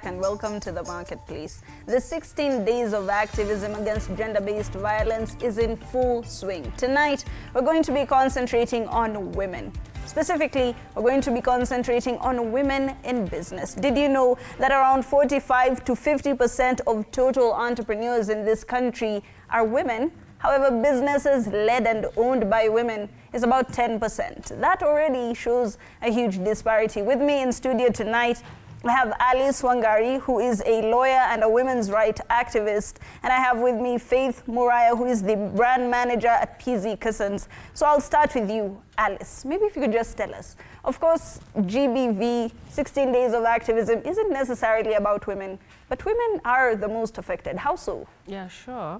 And welcome to the marketplace. The 16 days of activism against gender-based violence is in full swing. Tonight, we're going to be concentrating on women. Specifically, we're going to be concentrating on women in business. Did you know that around 45 to 50% of total entrepreneurs in this country are women? However, businesses led and owned by women is about 10%. That already shows a huge disparity. With me in studio tonight, I have Alice Wangari, who is a lawyer and a women's rights activist. And I have with me Faith Muraya, who is the brand manager at PZ Cousins. So I'll start with you, Alice. Maybe if you could just tell us. Of course, GBV, 16 Days of Activism, isn't necessarily about women, but women are the most affected. How so? Yeah, sure.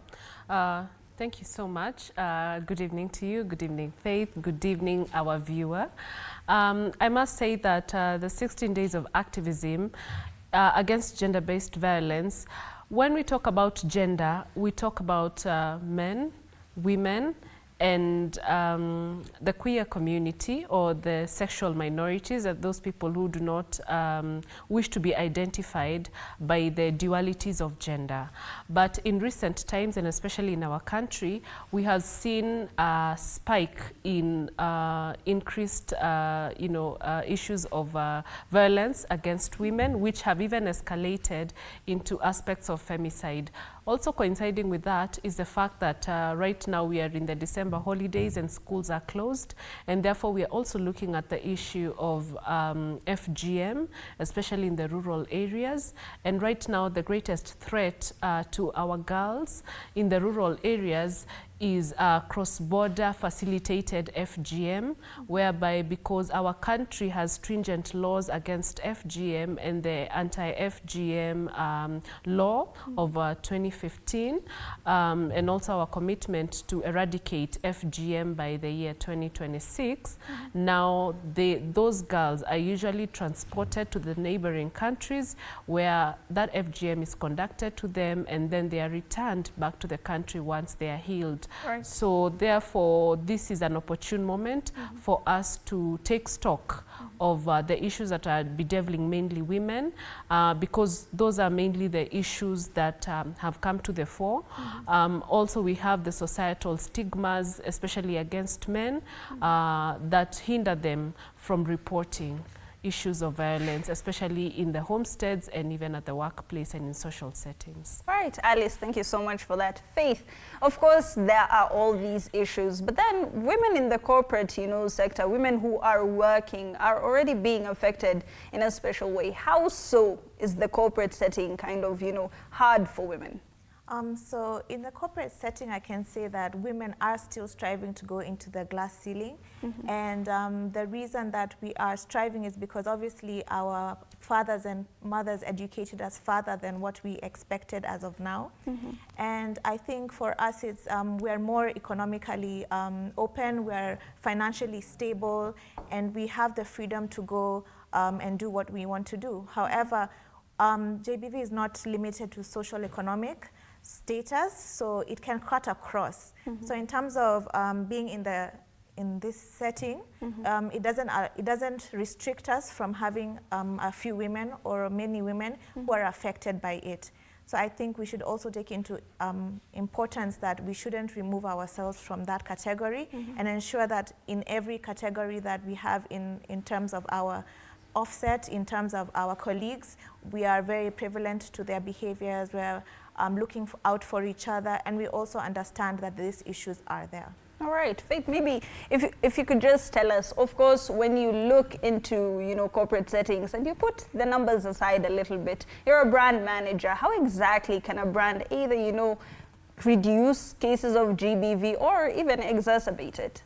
Thank you so much. Good evening to you. Good evening, Faith. Good evening, our viewer. I must say that the 16 days of activism against gender-based violence, when we talk about gender, we talk about men, women, and the queer community or the sexual minorities, those people who do not wish to be identified by the dualities of gender. But in recent times, and especially in our country, we have seen a spike in increased issues of violence against women, which have even escalated into aspects of femicide. Also coinciding with that is the fact that right now we are in the December holidays and schools are closed, and therefore we are also looking at the issue of FGM, especially in the rural areas. And right now the greatest threat to our girls in the rural areas is cross-border facilitated FGM, whereby because our country has stringent laws against FGM and the anti-FGM law of 2015, and also our commitment to eradicate FGM by the year 2026. Now, those girls are usually transported to the neighboring countries where that FGM is conducted to them, and then they are returned back to the country once they are healed. Right. So therefore, this is an opportune moment for us to take stock of the issues that are bedeviling mainly women, because those are mainly the issues that have come to the fore. Also, we have the societal stigmas, especially against men, that hinder them from reporting issues of violence, especially in the homesteads and even at the workplace and in social settings. Right, Alice, thank you so much for that. Faith, of course, there are all these issues, but then women in the corporate, sector, women who are working are already being affected in a special way. How so is the corporate setting kind of, hard for women? So in the corporate setting, I can say that women are still striving to go into the glass ceiling. And the reason that we are striving is because obviously our fathers and mothers educated us further than what we expected as of now. And I think for us, it's we're more economically open, we're financially stable, and we have the freedom to go and do what we want to do. However, JBV is not limited to social economic status, so it can cut across. So in terms of being in this setting, it doesn't restrict us from having a few women or many women who are affected by it. So I think we should also take into importance that we shouldn't remove ourselves from that category, and ensure that in every category that we have in terms of our offset, in terms of our colleagues, we are very prevalent to their behaviors, we're looking out for each other, and we also understand that these issues are there. All right, Faith, maybe if you could just tell us, of course, when you look into, corporate settings and you put the numbers aside a little bit, you're a brand manager. How exactly can a brand either, reduce cases of GBV or even exacerbate it?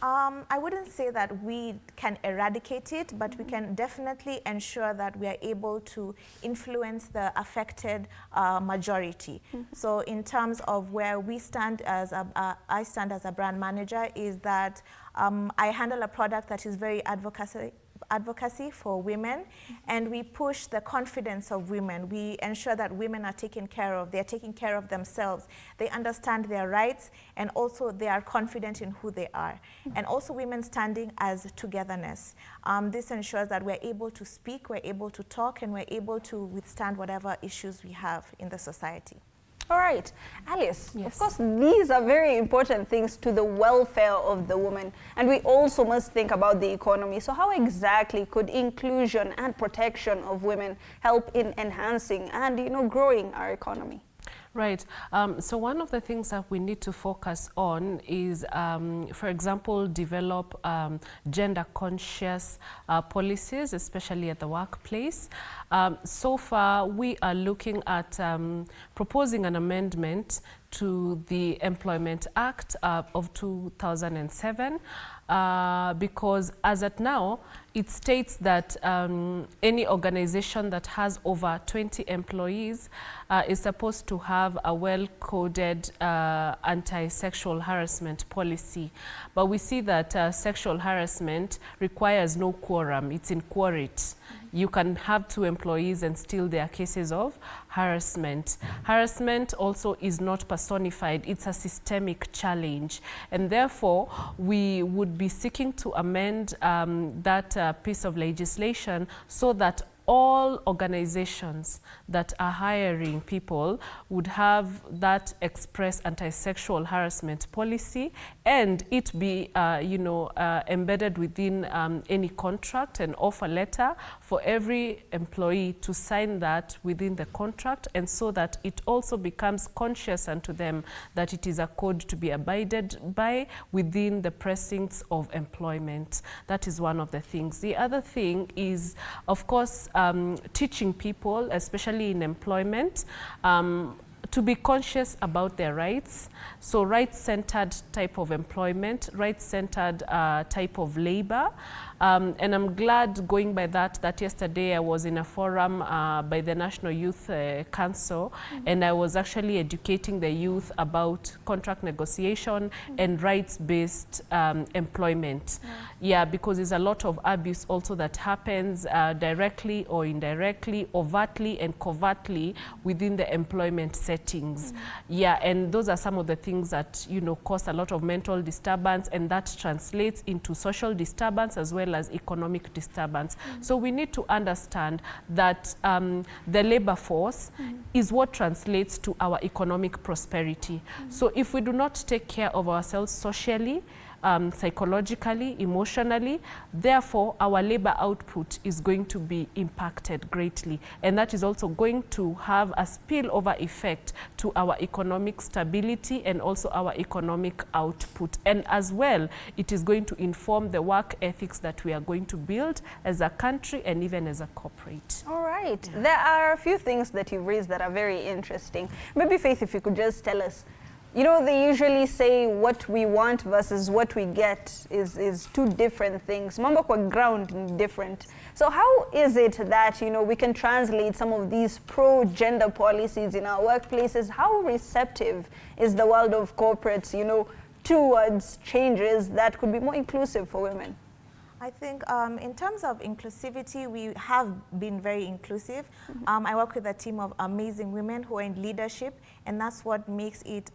I wouldn't say that we can eradicate it, but we can definitely ensure that we are able to influence the affected majority. So in terms of where we stand as I stand as a brand manager is that I handle a product that is very advocacy for women, and we push the confidence of women. We ensure that women are taken care of. They are taking care of themselves. They understand their rights, and also they are confident in who they are. And also women standing as togetherness. This ensures that we're able to speak, we're able to talk, and we're able to withstand whatever issues we have in the society. All right, Alice, Yes. of course, these are very important things to the welfare of the woman, and we also must think about the economy. So how exactly could inclusion and protection of women help in enhancing and, growing our economy? Right. So one of the things that we need to focus on is, for example, develop gender-conscious policies, especially at the workplace. So far, we are looking at proposing an amendment to the Employment Act of 2007, because as at now, it states that any organization that has over 20 employees is supposed to have a well-coded anti-sexual harassment policy. But we see that sexual harassment requires no quorum. It's inchoate. You can have 2 employees and still there are cases of harassment. Harassment also is not personified. It's a systemic challenge. And therefore, we would be seeking to amend that piece of legislation so that all organizations that are hiring people would have that express anti-sexual harassment policy, and it be embedded within any contract and offer letter for every employee to sign that within the contract, and so that it also becomes conscious unto them that it is a code to be abided by within the precincts of employment. That is one of the things. The other thing is, of course, teaching people, especially in employment, to be conscious about their rights. So rights-centered type of employment, rights-centered type of labor. And I'm glad, going by that yesterday I was in a forum by the National Youth Council, and I was actually educating the youth about contract negotiation and rights-based employment. Yeah, because there's a lot of abuse also that happens directly or indirectly, overtly and covertly within the employment settings. Yeah, and those are some of the things that, cause a lot of mental disturbance, and that translates into social disturbance as well as economic disturbance. So we need to understand that the labor force is what translates to our economic prosperity. So if we do not take care of ourselves socially, psychologically, emotionally, therefore our labor output is going to be impacted greatly, and that is also going to have a spillover effect to our economic stability and also our economic output. And as well, it is going to inform the work ethics that we are going to build as a country and even as a corporate. All right. Yeah. There are a few things that you've raised that are very interesting. Maybe, Faith, if you could just tell us, they usually say what we want versus what we get is 2 different things. Mambo kwa ground different. So how is it that, we can translate some of these pro-gender policies in our workplaces? How receptive is the world of corporates, towards changes that could be more inclusive for women? I think in terms of inclusivity, we have been very inclusive. I work with a team of amazing women who are in leadership, and that's what makes it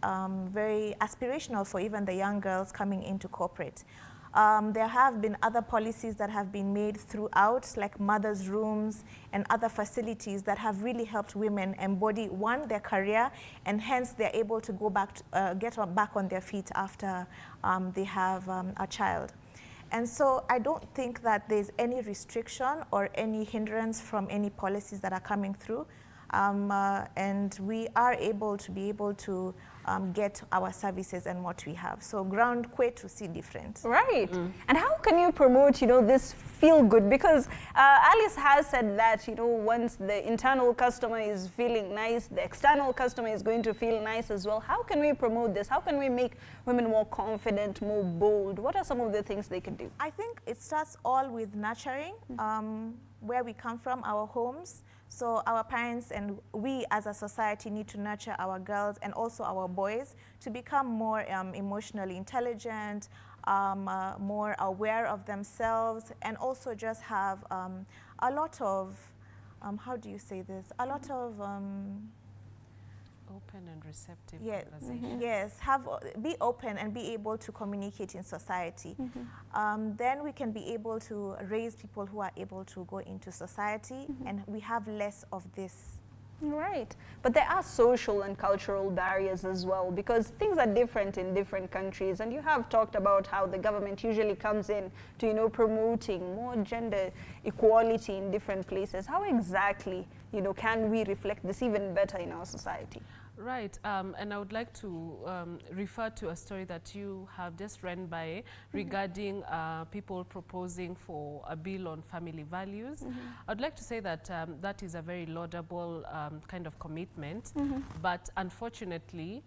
very aspirational for even the young girls coming into corporate. There have been other policies that have been made throughout, like mothers' rooms and other facilities that have really helped women embody, one, their career, and hence they're able to go back, get back on their feet after they have a child. And so I don't think that there's any restriction or any hindrance from any policies that are coming through. And we are able to get our services and what we have. So ground quite to see different. Right. And how can you promote, this feel good? Because Alice has said that, once the internal customer is feeling nice, the external customer is going to feel nice as well. How can we promote this? How can we make women more confident, more bold? What are some of the things they can do? I think it starts all with nurturing, where we come from, our homes. So our parents and we as a society need to nurture our girls and also our boys to become more emotionally intelligent, more aware of themselves, and also just have a lot of, how do you say this? A lot of open and receptive yes, conversation. yes, be open and be able to communicate in society. Then we can be able to raise people who are able to go into society, and we have less of this. Right. But there are social and cultural barriers as well, because things are different in different countries. And you have talked about how the government usually comes in to, you know, promoting more gender equality in different places. How exactly, you know, can we reflect this even better in our society? Right, and I would like to refer to a story that you have just ran by regarding people proposing for a bill on family values. I'd like to say that that is a very laudable kind of commitment, but unfortunately,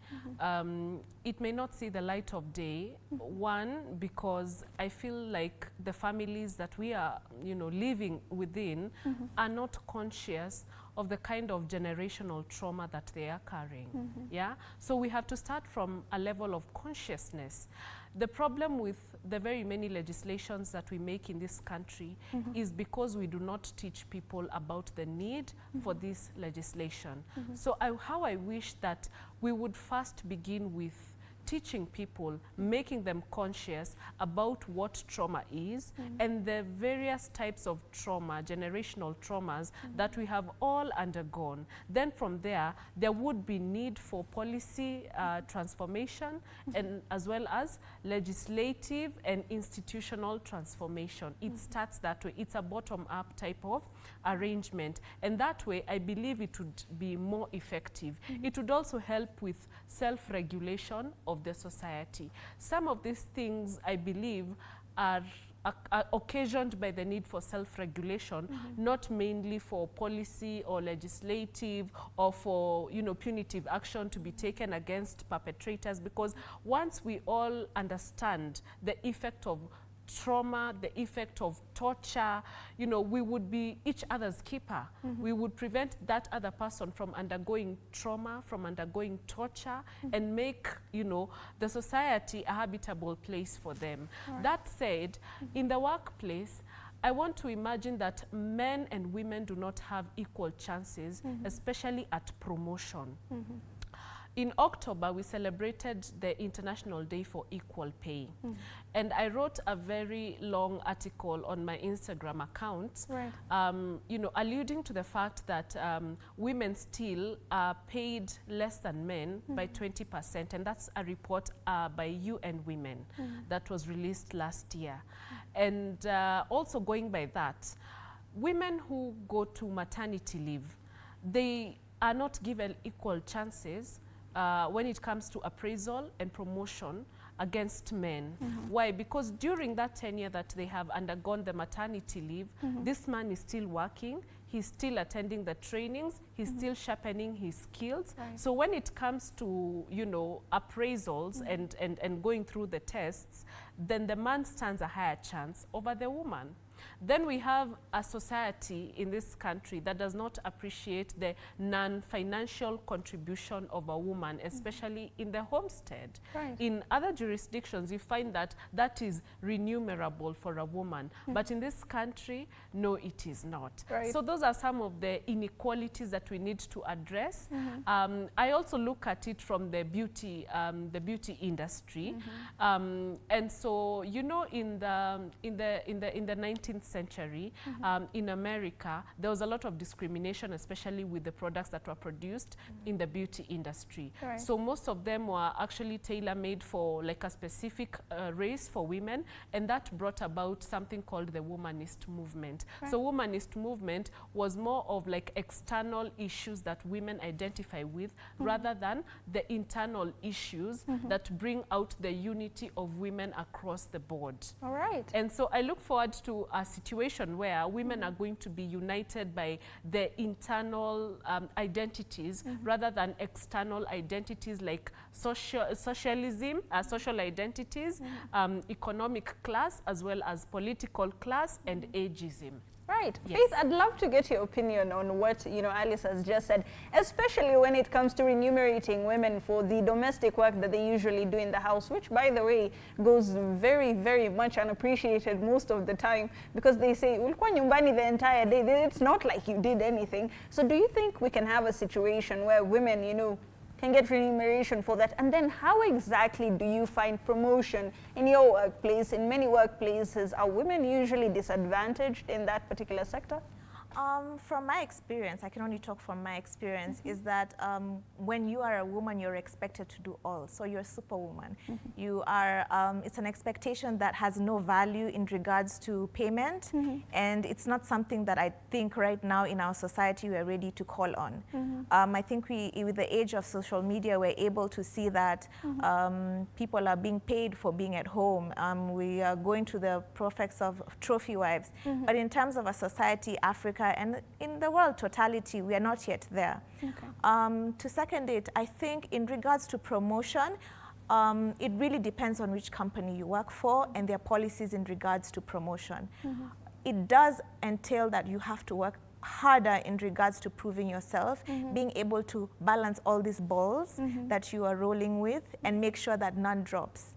it may not see the light of day. One, because I feel like the families that we are, you know, living within are not conscious of the kind of generational trauma that they are carrying. Yeah, so we have to start from a level of consciousness. The problem with the very many legislations that we make in this country is because we do not teach people about the need for this legislation. So how I wish that we would first begin with teaching people, making them conscious about what trauma is and the various types of trauma, generational traumas that we have all undergone. Then from there would be need for policy transformation and as well as legislative and institutional transformation. It starts that way. It's a bottom-up type of arrangement. And that way, I believe it would be more effective. It would also help with self-regulation of the society. Some of these things, I believe, are occasioned by the need for self-regulation, not mainly for policy or legislative or for, you know, punitive action to be taken against perpetrators, because once we all understand the effect of trauma, the effect of torture, you know, we would be each other's keeper. We would prevent that other person from undergoing trauma, from undergoing torture, and make, you know, the society a habitable place for them. That said, in the workplace, I want to imagine that men and women do not have equal chances, especially at promotion. In October, we celebrated the International Day for Equal Pay. And I wrote a very long article on my Instagram account, you know, alluding to the fact that women still are paid less than men by 20%. And that's a report by UN Women that was released last year. And also going by that, women who go to maternity leave, they are not given equal chances when it comes to appraisal and promotion against men. Why? Because during that tenure that they have undergone the maternity leave, this man is still working, he's still attending the trainings, he's still sharpening his skills. So when it comes to, you know, appraisals and going through the tests, then the man stands a higher chance over the woman. Then we have a society in this country that does not appreciate the non-financial contribution of a woman, especially in the homestead. In other jurisdictions, you find that that is remunerable for a woman. But in this country, no, it is not. So those are some of the inequalities that we need to address. I also look at it from the beauty industry. And so, you know, in the 19th century, in America, there was a lot of discrimination, especially with the products that were produced in the beauty industry. So most of them were actually tailor-made for like a specific race for women, and that brought about something called the womanist movement. So womanist movement was more of like external issues that women identify with rather than the internal issues that bring out the unity of women across the board. And so I look forward to a situation where women are going to be united by the internal identities rather than external identities like socialism, social identities, economic class, as well as political class and ageism. Right. Yes. Faith, I'd love to get your opinion on what, Alice has just said, especially when it comes to remunerating women for the domestic work that they usually do in the house, which, by the way, goes very, very much unappreciated most of the time, because they say, ulikuwa nyumbani the entire day. It's not like you did anything. So do you think we can have a situation where women, can get remuneration for that? And then how exactly do you find promotion in your workplace? In many workplaces, are women usually disadvantaged in that particular sector? From my experience, I can only talk from my experience, is that when you are a woman, you're expected to do all. So you're a superwoman. You are, it's an expectation that has no value in regards to payment, and it's not something that I think right now in our society we're ready to call on. I think with the age of social media, we're able to see that people are being paid for being at home. We are going to the prospects of trophy wives. But in terms of a society, Africa, and in the world totality, we are not yet there. To second it, I think in regards to promotion, it really depends on which company you work for and their policies in regards to promotion. It does entail that you have to work harder in regards to proving yourself, being able to balance all these balls that you are rolling with and make sure that none drops.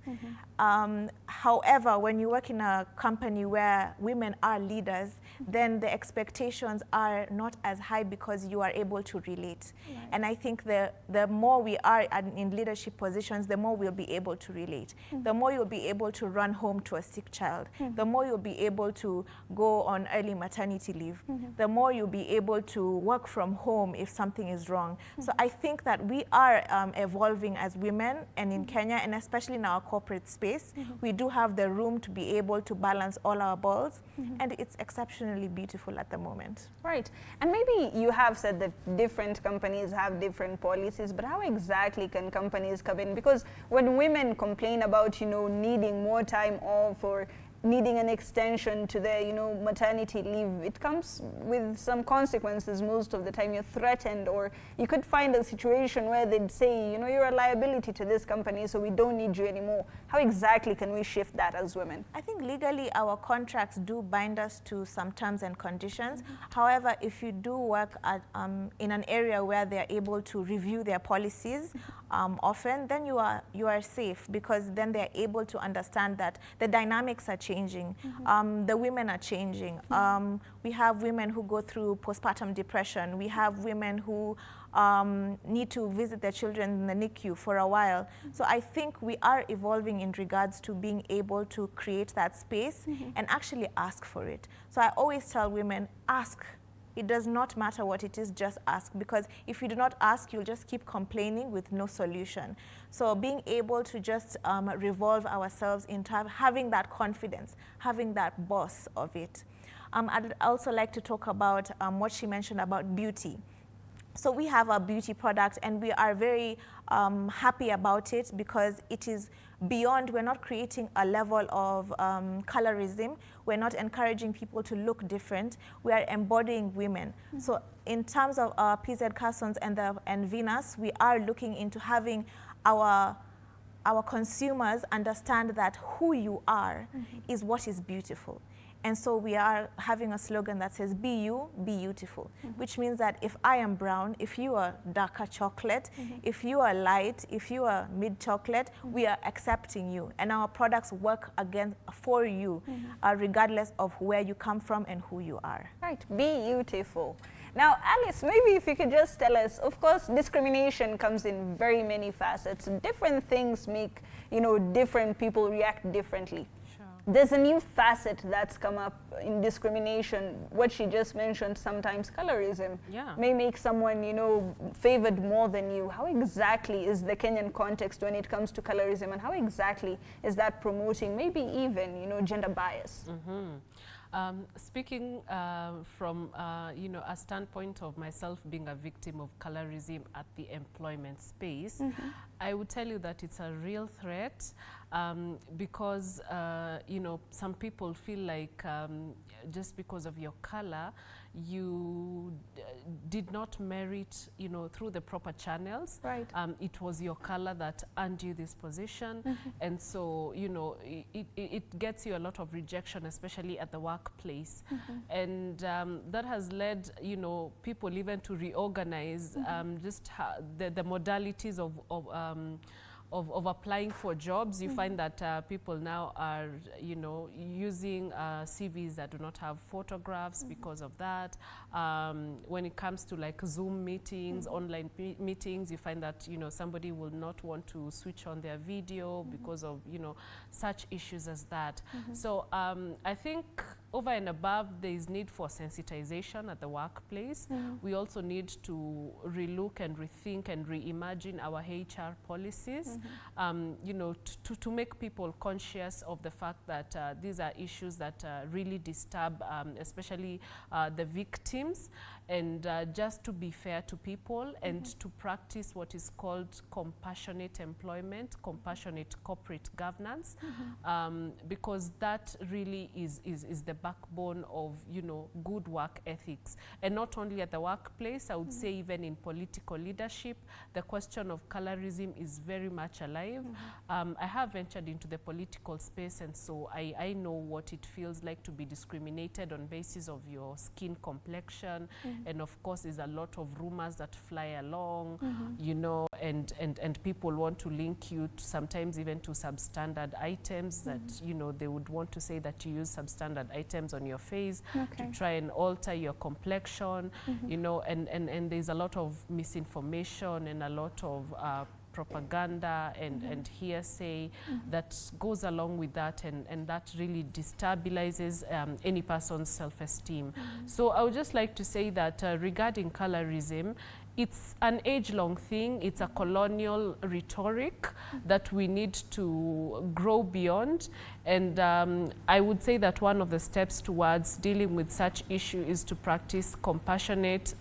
However, when you work in a company where women are leaders, then the expectations are not as high because you are able to relate. And I think the more we are in leadership positions, the more we'll be able to relate. The more you'll be able to run home to a sick child. The more you'll be able to go on early maternity leave. The more you'll be able to work from home if something is wrong. So I think that we are evolving as women, and in Kenya, and especially in our corporate space, we do have the room to be able to balance all our balls, and it's exceptionally beautiful at the moment. Right. And maybe you have said that different companies have different policies, but how exactly can companies come in? Because when women complain about, needing more time off or needing an extension to their, maternity leave, it comes with some consequences most of the time. You're threatened, or you could find a situation where they'd say, you're a liability to this company, so we don't need you anymore. How exactly can we shift that as women? I think legally our contracts do bind us to some terms and conditions. However, if you do work at, in an area where they're able to review their policies often, then you are safe, because then they're able to understand that the dynamics are changing. The women are changing. We have women who go through postpartum depression. We have women who need to visit their children in the NICU for a while. So I think we are evolving in regards to being able to create that space and actually ask for it. So I always tell women, ask. It does not matter what it is, just ask, because if you do not ask, you'll just keep complaining with no solution. So being able to just revolve ourselves into having that confidence, having that boss of it. I'd also like to talk about what she mentioned about beauty. So we have a beauty product, and we are very happy about it because it is beyond, we're not creating a level of colorism. We're not encouraging people to look different. We are embodying women. So in terms of PZ Carsons and Venus, we are looking into having our consumers understand that who you are is what is beautiful. And so we are having a slogan that says, be you, be beautiful, which means that if I am brown, if you are darker chocolate, if you are light, if you are mid chocolate, we are accepting you. And our products work again for you, regardless of where you come from and who you are. Right, be beautiful. Now, Alice, maybe if you could just tell us, of course, discrimination comes in very many facets. Different things make, different people react differently. There's a new facet that's come up in discrimination. What she just mentioned, sometimes colorism may make someone, favored more than you. How exactly is the Kenyan context when it comes to colorism, and how exactly is that promoting maybe even, gender bias? Speaking from a standpoint of myself being a victim of colorism at the employment space, I would tell you that it's a real threat. because, you know, some people feel like just because of your color, you did not merit, you know, through the proper channels. Right. It was your color that earned you this position. And so, you know, it gets you a lot of rejection, especially at the workplace. And that has led, you know, people even to reorganize just the modalities of applying for jobs. You find that people now are, you know, using CVs that do not have photographs because of that. When it comes to like Zoom meetings, online meetings, you find that, you know, somebody will not want to switch on their video because of, you know, such issues as that. So I think over and above, there is need for sensitization at the workplace. We also need to relook and rethink and reimagine our HR policies, you know, to make people conscious of the fact that these are issues that really disturb, especially the victims, and just to be fair to people and to practice what is called compassionate employment, compassionate corporate governance, because that really is the backbone of, you know, good work ethics. And not only at the workplace, I would say even in political leadership, the question of colorism is very much alive. I have ventured into the political space, and so I know what it feels like to be discriminated on basis of your skin complexion. And of course, there's a lot of rumors that fly along, you know, and people want to link you to sometimes even to substandard items that, you know, they would want to say that you use substandard items on your face to try and alter your complexion, you know, and there's a lot of misinformation and a lot of propaganda and hearsay that goes along with that, and that really destabilizes any person's self-esteem. So I would just like to say that regarding colorism, it's an age-long thing. It's a colonial rhetoric that we need to grow beyond. And I would say that one of the steps towards dealing with such issue is to practice compassionate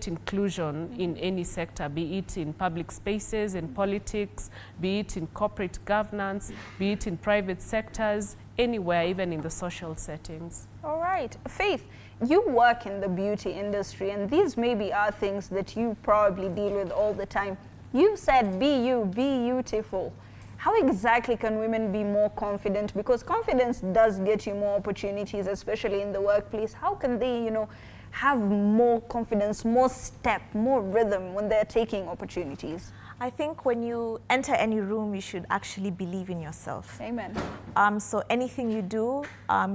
inclusion in any sector, be it in public spaces, in politics, be it in corporate governance, be it in private sectors, anywhere, even in the social settings. All right. Faith, you work in the beauty industry, and these maybe are things that you probably deal with all the time. You said be you, be beautiful. How exactly can women be more confident? Because confidence does get you more opportunities, especially in the workplace. How can they, you know, have more confidence, more step, more rhythm when they're taking opportunities? I think when you enter any room, you should actually believe in yourself. Amen. So anything you do,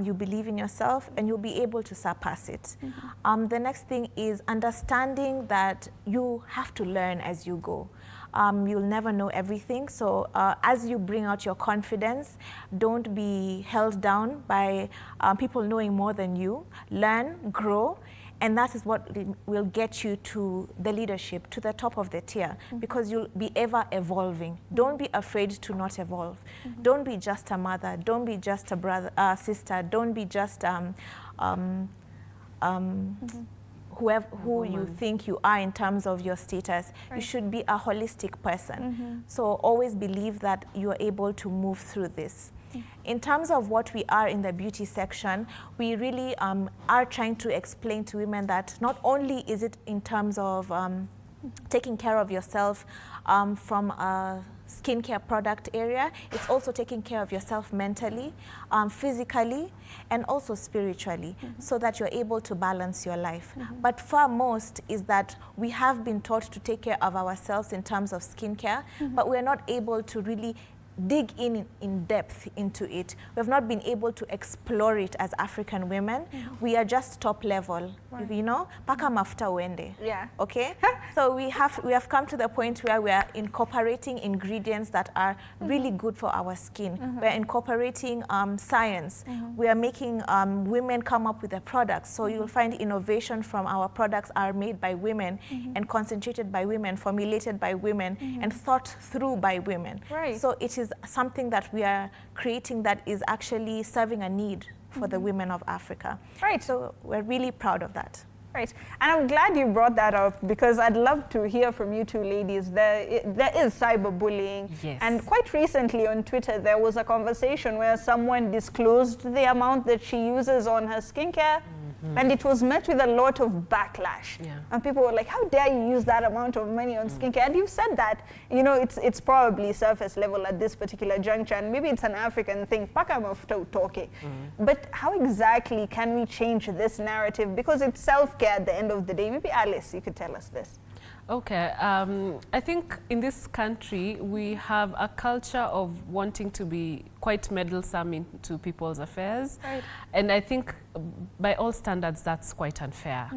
you believe in yourself and you'll be able to surpass it. The next thing is understanding that you have to learn as you go. You'll never know everything. So as you bring out your confidence, don't be held down by people knowing more than you. Learn, grow. And that is what will get you to the leadership, to the top of the tier, because you'll be ever evolving. Don't be afraid to not evolve. Don't be just a mother. Don't be just a brother, sister. Don't be just who you think you are in terms of your status. You should be a holistic person. So always believe that you are able to move through this. In terms of what we are in the beauty section, we really are trying to explain to women that not only is it in terms of taking care of yourself from a skincare product area, it's also taking care of yourself mentally, physically, and also spiritually, so that you're able to balance your life. But far most is that we have been taught to take care of ourselves in terms of skincare, but we're not able to really dig in depth into it. We have not been able to explore it as African women. We are just top level, you know, paka mafuta uende. Yeah. Okay. So we have come to the point where we are incorporating ingredients that are really good for our skin. We're incorporating science. We are making women come up with the products. So you'll find innovation from our products are made by women and concentrated by women, formulated by women, and thought through by women. Right. So it is something that we are creating that is actually serving a need for the women of Africa. Right. So we're really proud of that. Right, and I'm glad you brought that up because I'd love to hear from you two ladies. There is cyberbullying, yes. And quite recently on Twitter there was a conversation where someone disclosed the amount that she uses on her skincare, and it was met with a lot of backlash. Yeah. And people were like, "How dare you use that amount of money on skincare?" And you've said that, you know, it's probably surface level at this particular juncture, and maybe it's an African thing. But how exactly can we change this narrative? Because it's self-care at the end of the day. Maybe Alice, you could tell us this. Okay, I think in this country we have a culture of wanting to be quite meddlesome into people's affairs, Right. and I think by all standards that's quite unfair.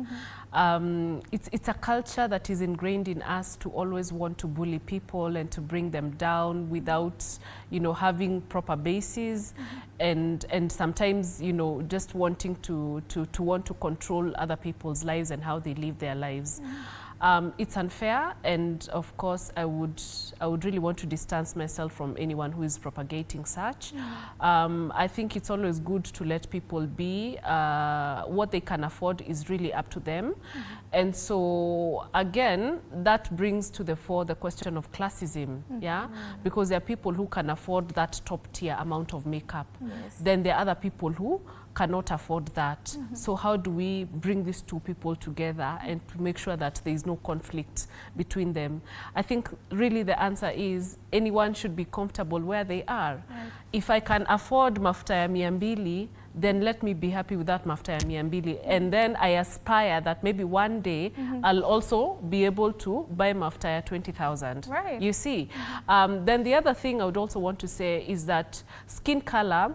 It's a culture that is ingrained in us to always want to bully people and to bring them down without, you know, having proper basis, and sometimes, you know, just wanting to want to control other people's lives and how they live their lives. It's unfair, and of course I would really want to distance myself from anyone who is propagating such. I think it's always good to let people be. What they can afford is really up to them. And so again, that brings to the fore the question of classism, yeah? Because there are people who can afford that top tier amount of makeup. Yes. Then there are other people who cannot afford that. So how do we bring these two people together and to make sure that there is no conflict between them? I think really the answer is anyone should be comfortable where they are. Right. If I can afford mafuta ya 200, then let me be happy with that mafuta ya 200. And then I aspire that maybe one day I'll also be able to buy mafuta ya 20,000. Right. You see? Then the other thing I would also want to say is that skin color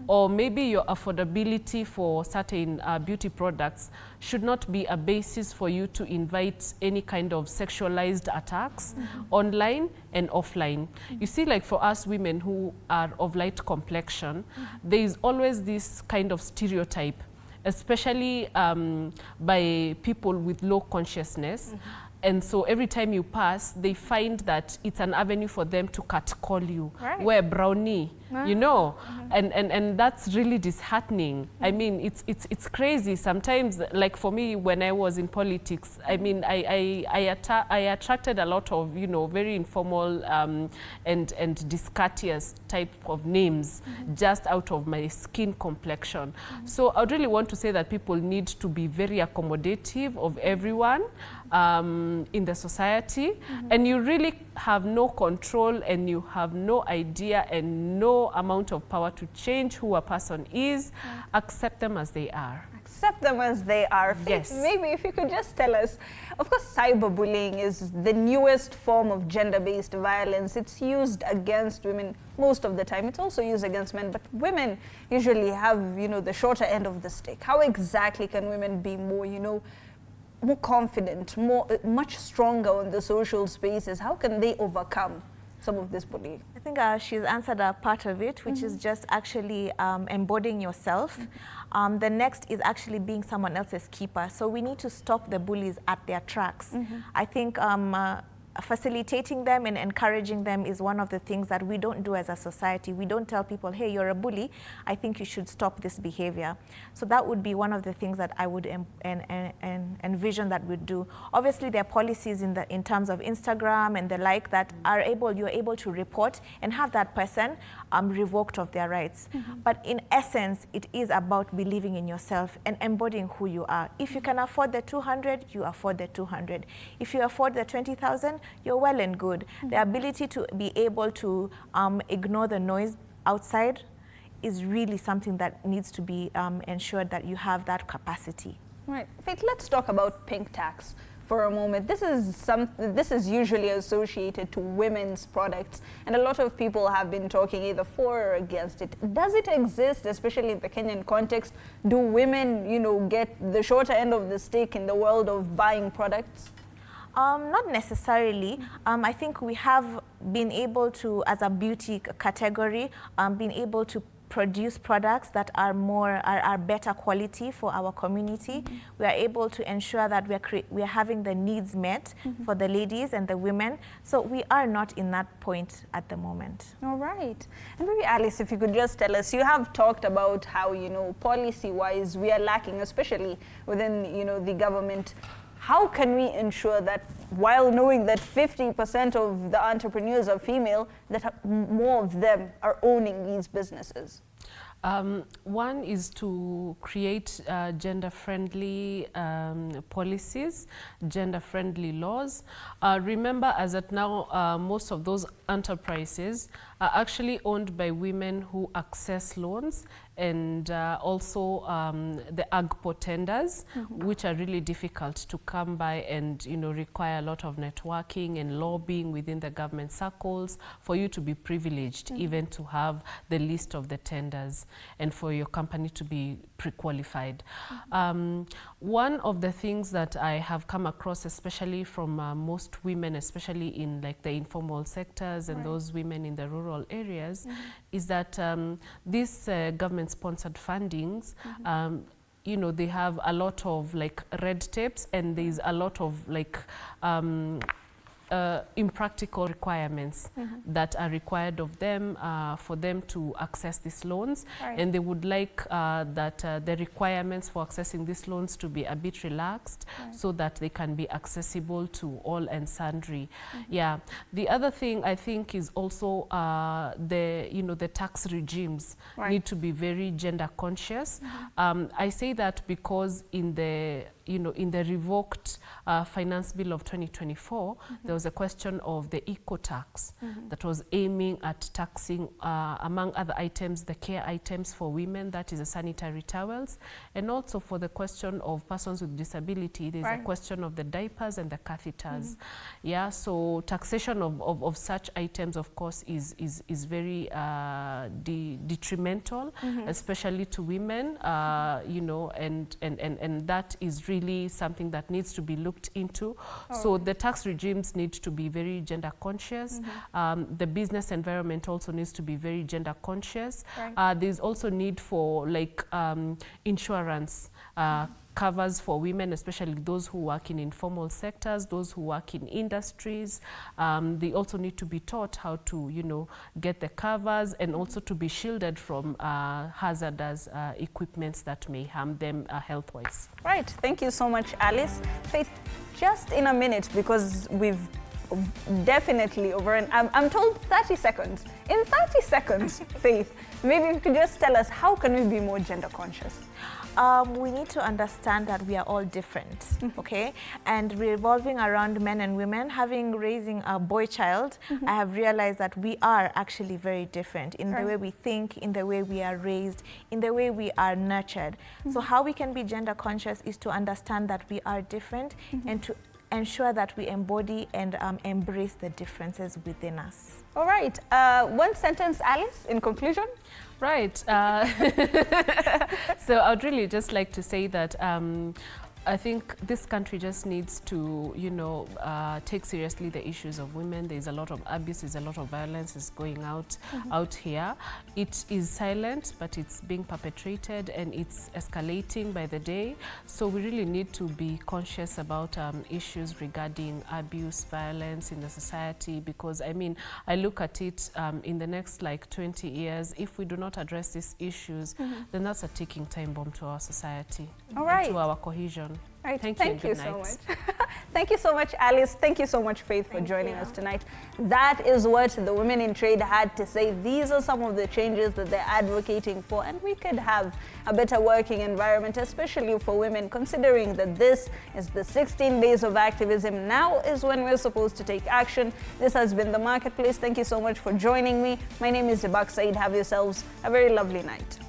or maybe your affordability for certain beauty products should not be a basis for you to invite any kind of sexualized attacks online and offline. You see, like for us women who are of light complexion, there is always this kind of stereotype, especially by people with low consciousness. And so every time you pass, they find that it's an avenue for them to catcall you. Right. We're brownie, you know, and that's really disheartening. I mean, it's crazy. Sometimes, like for me, when I was in politics, I mean, I attracted a lot of, you know, very informal and discourteous type of names just out of my skin complexion. So I would really want to say that people need to be very accommodative of everyone in the society, and you really have no control and you have no idea and no amount of power to change who a person is. Accept them as they are. Accept them as they are. Yes. Maybe if you could just tell us, of course cyberbullying is the newest form of gender-based violence. It's used against women most of the time. It's also used against men, but women usually have, you know, the shorter end of the stick. How exactly can women be more, you know, more confident, much stronger on the social spaces? How can they overcome some of this bullying? I think she's answered a part of it, which is just actually embodying yourself. The next is actually being someone else's keeper. So we need to stop the bullies at their tracks. I think facilitating them and encouraging them is one of the things that we don't do as a society. We don't tell people, hey, you're a bully, I think you should stop this behavior. So that would be one of the things that I would envision that we'd do. Obviously, there are policies in terms of Instagram and the like that you're able to report and have that person revoked of their rights. But in essence, it is about believing in yourself and embodying who you are. If you can afford the 200, you afford the 200. If you afford the 20,000, you're well and good. The ability to be able to ignore the noise outside is really something that needs to be ensured that you have that capacity. Right. Faith, let's talk about pink tax for a moment. This is usually associated to women's products, and a lot of people have been talking either for or against it. Does it exist, especially in the Kenyan context? Do women, you know, get the shorter end of the stick in the world of buying products? Not necessarily. I think we have been able to, as a beauty category, been able to produce products that are better quality for our community. We are able to ensure that we are having the needs met for the ladies and the women. So we are not in that point at the moment. All right. And maybe Alice, if you could just tell us, you have talked about how, policy-wise we are lacking, especially within, the government. How can we ensure that, while knowing that 50% of the entrepreneurs are female, that more of them are owning these businesses? One is to create gender-friendly policies, gender-friendly laws. Remember, as at now, most of those enterprises are actually owned by women who access loans, and also the AGPO tenders, which are really difficult to come by and require a lot of networking and lobbying within the government circles for you to be privileged, even to have the list of the tenders and for your company to be pre-qualified. One of the things that I have come across, especially from most women, especially in like the informal sectors and those women in the rural areas, is that these government-sponsored fundings, they have a lot of like red tapes, and there's a lot of like impractical requirements that are required of them for them to access these loans. And they would like that the requirements for accessing these loans to be a bit relaxed, so that they can be accessible to all and sundry. Yeah. The other thing I think is also the tax regimes need to be very gender conscious. I say that because in the revoked finance bill of 2024, there was a question of the eco-tax that was aiming at taxing, among other items, the care items for women, that is the sanitary towels, and also for the question of persons with disability, there's a question of the diapers and the catheters. Yeah, so taxation of such items, of course, is very detrimental, especially to women, and that is really something that needs to be looked into. So the tax regimes need to be very gender conscious. The business environment also needs to be very gender conscious. There's also need for like insurance covers for women, especially those who work in informal sectors, those who work in industries. They also need to be taught how to, get the covers, and also to be shielded from hazardous equipments that may harm them health-wise. Right. Thank you so much, Alice. Faith, just in a minute, because we've definitely over, and I'm told 30 seconds. In 30 seconds, Faith, maybe you could just tell us, how can we be more gender conscious? We need to understand that we are all different, okay? And revolving around men and women, raising a boy child, I have realized that we are actually very different in the way we think, in the way we are raised, in the way we are nurtured. So how we can be gender conscious is to understand that we are different, and to ensure that we embody and embrace the differences within us. All right. One sentence, Alice, in conclusion? Right. So I'd really just like to say that I think this country just needs to, take seriously the issues of women. There's a lot of abuse, there's a lot of violence is going out here. It is silent, but it's being perpetrated, and it's escalating by the day. So we really need to be conscious about issues regarding abuse, violence in the society, because I look at it in the next like 20 years, if we do not address these issues, then that's a ticking time bomb to our society, to our cohesion. Right. Thank you so much. Thank you so much, Alice. Thank you so much, Faith, for joining us tonight. That is what the Women in Trade had to say. These are some of the changes that they're advocating for, and we could have a better working environment, especially for women, considering that this is the 16 days of activism. Now is when we're supposed to take action. This has been The Marketplace. Thank you so much for joining me. My name is Debak Said. Have yourselves a very lovely night.